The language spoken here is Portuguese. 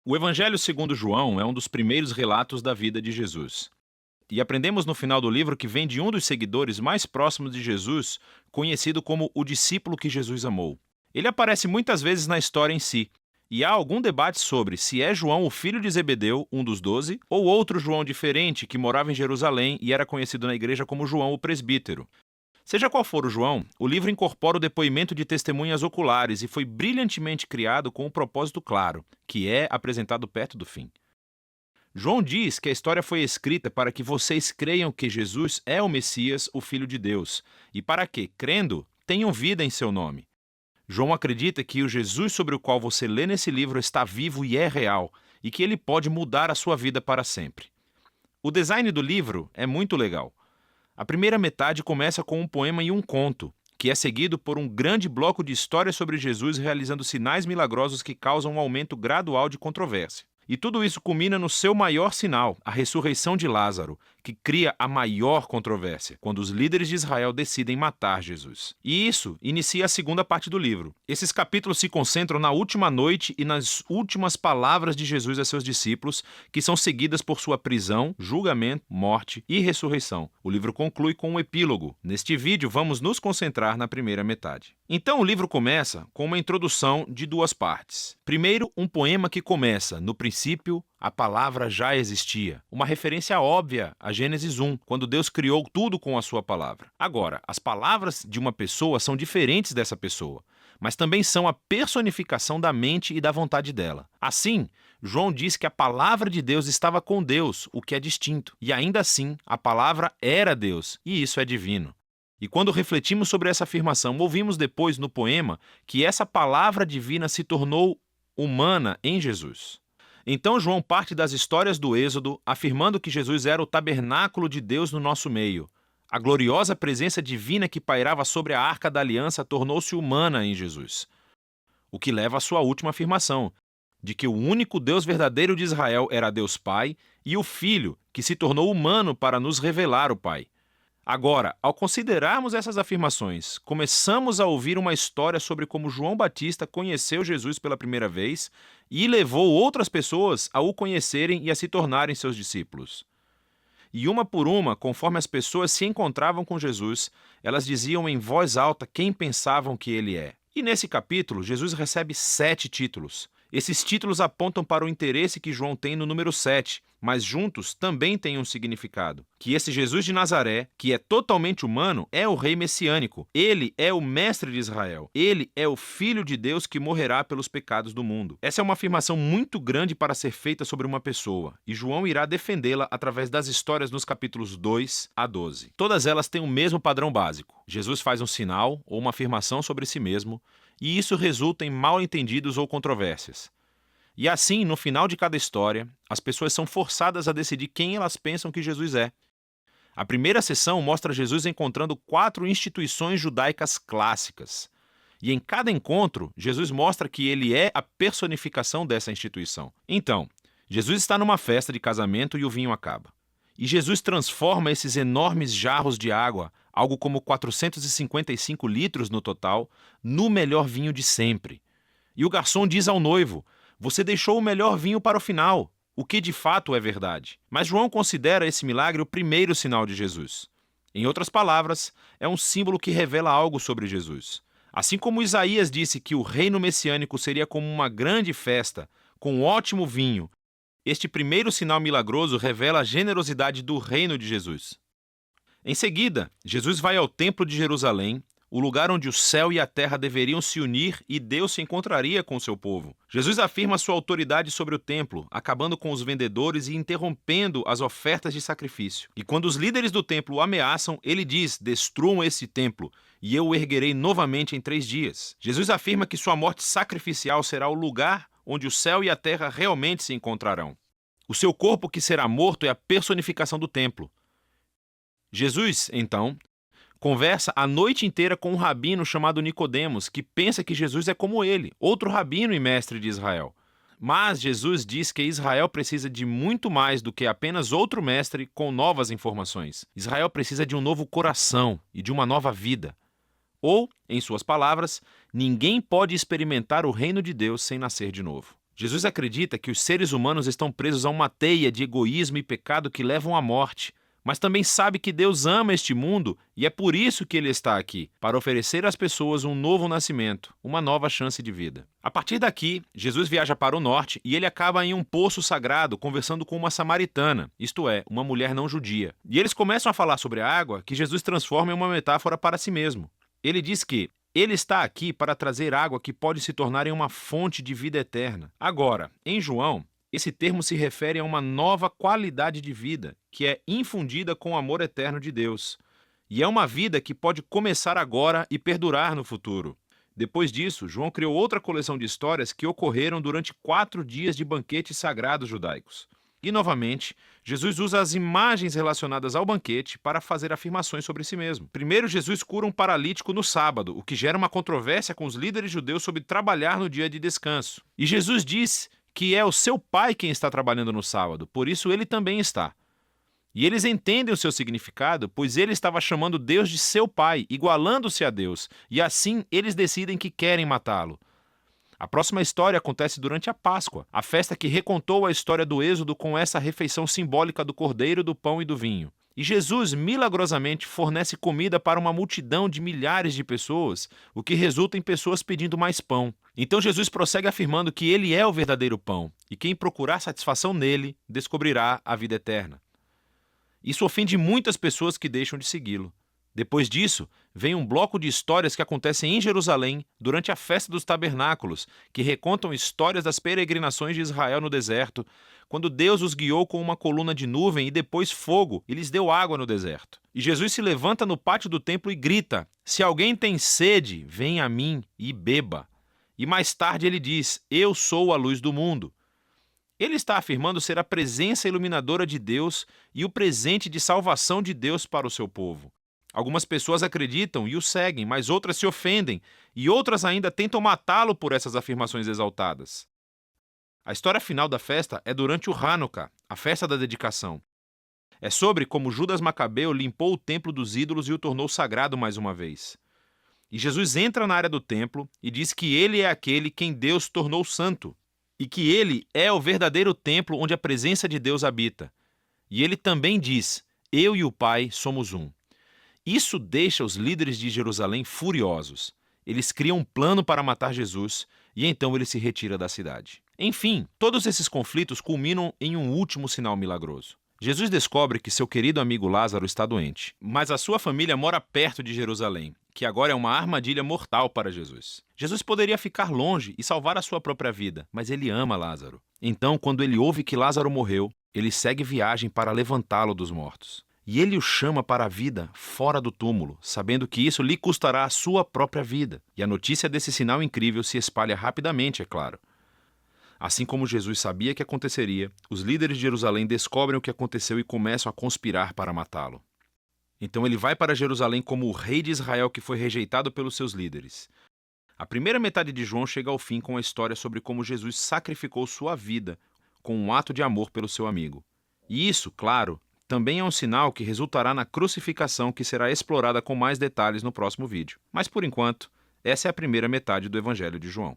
O Evangelho segundo João é um dos primeiros relatos da vida de Jesus. E aprendemos no final do livro que vem de um dos seguidores mais próximos de Jesus, conhecido como o discípulo que Jesus amou. Ele aparece muitas vezes na história em si, e há algum debate sobre se é João o filho de Zebedeu, um dos 12, ou outro João diferente que morava em Jerusalém e era conhecido na igreja como João o presbítero. Seja qual for o João, o livro incorpora o depoimento de testemunhas oculares e foi brilhantemente criado com um propósito claro, que é apresentado perto do fim. João diz que a história foi escrita para que vocês creiam que Jesus é o Messias, o Filho de Deus, e para que, crendo, tenham vida em seu nome. João acredita que o Jesus sobre o qual você lê nesse livro está vivo e é real, e que ele pode mudar a sua vida para sempre. O design do livro é muito legal. A primeira metade começa com um poema e um conto, que é seguido por um grande bloco de histórias sobre Jesus realizando sinais milagrosos que causam um aumento gradual de controvérsia. E tudo isso culmina no seu maior sinal, a ressurreição de Lázaro, que cria a maior controvérsia, quando os líderes de Israel decidem matar Jesus. E isso inicia a segunda parte do livro. Esses capítulos se concentram na última noite e nas últimas palavras de Jesus a seus discípulos, que são seguidas por sua prisão, julgamento, morte e ressurreição. O livro conclui com um epílogo. Neste vídeo, vamos nos concentrar na primeira metade. Então, o livro começa com uma introdução de duas partes. Primeiro, um poema que começa, no princípio, a palavra já existia. Uma referência óbvia a Gênesis 1, quando Deus criou tudo com a sua palavra. Agora, as palavras de uma pessoa são diferentes dessa pessoa, mas também são a personificação da mente e da vontade dela. Assim, João diz que a palavra de Deus estava com Deus, o que é distinto. E ainda assim, a palavra era Deus, e isso é divino. E quando refletimos sobre essa afirmação, ouvimos depois no poema que essa palavra divina se tornou humana em Jesus. Então João parte das histórias do Êxodo, afirmando que Jesus era o tabernáculo de Deus no nosso meio. A gloriosa presença divina que pairava sobre a Arca da Aliança tornou-se humana em Jesus. O que leva à sua última afirmação, de que o único Deus verdadeiro de Israel era Deus Pai e o Filho, que se tornou humano para nos revelar o Pai. Agora, ao considerarmos essas afirmações, começamos a ouvir uma história sobre como João Batista conheceu Jesus pela primeira vez e levou outras pessoas a o conhecerem e a se tornarem seus discípulos. E uma por uma, conforme as pessoas se encontravam com Jesus, elas diziam em voz alta quem pensavam que ele é. E nesse capítulo, Jesus recebe 7 títulos. Esses títulos apontam para o interesse que João tem no número 7, mas juntos também têm um significado. Que esse Jesus de Nazaré, que é totalmente humano, é o rei messiânico. Ele é o mestre de Israel. Ele é o Filho de Deus que morrerá pelos pecados do mundo. Essa é uma afirmação muito grande para ser feita sobre uma pessoa, e João irá defendê-la através das histórias nos capítulos 2 a 12. Todas elas têm o mesmo padrão básico. Jesus faz um sinal ou uma afirmação sobre si mesmo, e isso resulta em mal-entendidos ou controvérsias. E assim, no final de cada história, as pessoas são forçadas a decidir quem elas pensam que Jesus é. A primeira sessão mostra Jesus encontrando 4 instituições judaicas clássicas. E em cada encontro, Jesus mostra que ele é a personificação dessa instituição. Então, Jesus está numa festa de casamento e o vinho acaba. E Jesus transforma esses enormes jarros de água, algo como 455 litros no total, no melhor vinho de sempre. E o garçom diz ao noivo: "Você deixou o melhor vinho para o final", o que de fato é verdade. Mas João considera esse milagre o primeiro sinal de Jesus. Em outras palavras, é um símbolo que revela algo sobre Jesus. Assim como Isaías disse que o reino messiânico seria como uma grande festa, com ótimo vinho, este primeiro sinal milagroso revela a generosidade do reino de Jesus. Em seguida, Jesus vai ao Templo de Jerusalém, o lugar onde o céu e a terra deveriam se unir e Deus se encontraria com o seu povo. Jesus afirma sua autoridade sobre o templo, acabando com os vendedores e interrompendo as ofertas de sacrifício. E quando os líderes do templo o ameaçam, ele diz: "Destruam esse templo, e eu o erguerei novamente em 3 dias." Jesus afirma que sua morte sacrificial será o lugar onde o céu e a terra realmente se encontrarão. O seu corpo que será morto é a personificação do templo. Jesus, então, conversa a noite inteira com um rabino chamado Nicodemos, que pensa que Jesus é como ele, outro rabino e mestre de Israel. Mas Jesus diz que Israel precisa de muito mais do que apenas outro mestre com novas informações. Israel precisa de um novo coração e de uma nova vida. Ou, em suas palavras, ninguém pode experimentar o reino de Deus sem nascer de novo. Jesus acredita que os seres humanos estão presos a uma teia de egoísmo e pecado que levam à morte, mas também sabe que Deus ama este mundo e é por isso que ele está aqui, para oferecer às pessoas um novo nascimento, uma nova chance de vida. A partir daqui, Jesus viaja para o norte e ele acaba em um poço sagrado conversando com uma samaritana, isto é, uma mulher não judia. E eles começam a falar sobre a água que Jesus transforma em uma metáfora para si mesmo. Ele diz que ele está aqui para trazer água que pode se tornar em uma fonte de vida eterna. Agora, em João, esse termo se refere a uma nova qualidade de vida, que é infundida com o amor eterno de Deus. E é uma vida que pode começar agora e perdurar no futuro. Depois disso, João criou outra coleção de histórias que ocorreram durante 4 dias de banquetes sagrados judaicos. E, novamente, Jesus usa as imagens relacionadas ao banquete para fazer afirmações sobre si mesmo. Primeiro, Jesus cura um paralítico no sábado, o que gera uma controvérsia com os líderes judeus sobre trabalhar no dia de descanso. E Jesus diz que é o seu pai quem está trabalhando no sábado, por isso ele também está. E eles entendem o seu significado, pois ele estava chamando Deus de seu pai, igualando-se a Deus, e assim eles decidem que querem matá-lo. A próxima história acontece durante a Páscoa, a festa que recontou a história do Êxodo com essa refeição simbólica do cordeiro, do pão e do vinho. E Jesus, milagrosamente, fornece comida para uma multidão de milhares de pessoas, o que resulta em pessoas pedindo mais pão. Então Jesus prossegue afirmando que ele é o verdadeiro pão, e quem procurar satisfação nele, descobrirá a vida eterna. Isso ofende muitas pessoas que deixam de segui-lo. Depois disso, vem um bloco de histórias que acontecem em Jerusalém durante a festa dos tabernáculos, que recontam histórias das peregrinações de Israel no deserto, quando Deus os guiou com uma coluna de nuvem e depois fogo e lhes deu água no deserto. E Jesus se levanta no pátio do templo e grita: "Se alguém tem sede, venha a mim e beba." E mais tarde ele diz: "Eu sou a luz do mundo." Ele está afirmando ser a presença iluminadora de Deus e o presente de salvação de Deus para o seu povo. Algumas pessoas acreditam e o seguem, mas outras se ofendem, e outras ainda tentam matá-lo por essas afirmações exaltadas. A história final da festa é durante o Hanukkah, a festa da dedicação. É sobre como Judas Macabeu limpou o templo dos ídolos e o tornou sagrado mais uma vez. E Jesus entra na área do templo e diz que ele é aquele quem Deus tornou santo, e que ele é o verdadeiro templo onde a presença de Deus habita. E ele também diz: "Eu e o Pai somos um." Isso deixa os líderes de Jerusalém furiosos. Eles criam um plano para matar Jesus e então ele se retira da cidade. Enfim, todos esses conflitos culminam em um último sinal milagroso. Jesus descobre que seu querido amigo Lázaro está doente, mas a sua família mora perto de Jerusalém, que agora é uma armadilha mortal para Jesus. Jesus poderia ficar longe e salvar a sua própria vida, mas ele ama Lázaro. Então, quando ele ouve que Lázaro morreu, ele segue viagem para levantá-lo dos mortos. E ele o chama para a vida fora do túmulo, sabendo que isso lhe custará a sua própria vida. E a notícia desse sinal incrível se espalha rapidamente, é claro. Assim como Jesus sabia que aconteceria, os líderes de Jerusalém descobrem o que aconteceu e começam a conspirar para matá-lo. Então ele vai para Jerusalém como o rei de Israel que foi rejeitado pelos seus líderes. A primeira metade de João chega ao fim com a história sobre como Jesus sacrificou sua vida com um ato de amor pelo seu amigo. E isso, claro, também é um sinal que resultará na crucificação que será explorada com mais detalhes no próximo vídeo. Mas por enquanto, essa é a primeira metade do Evangelho de João.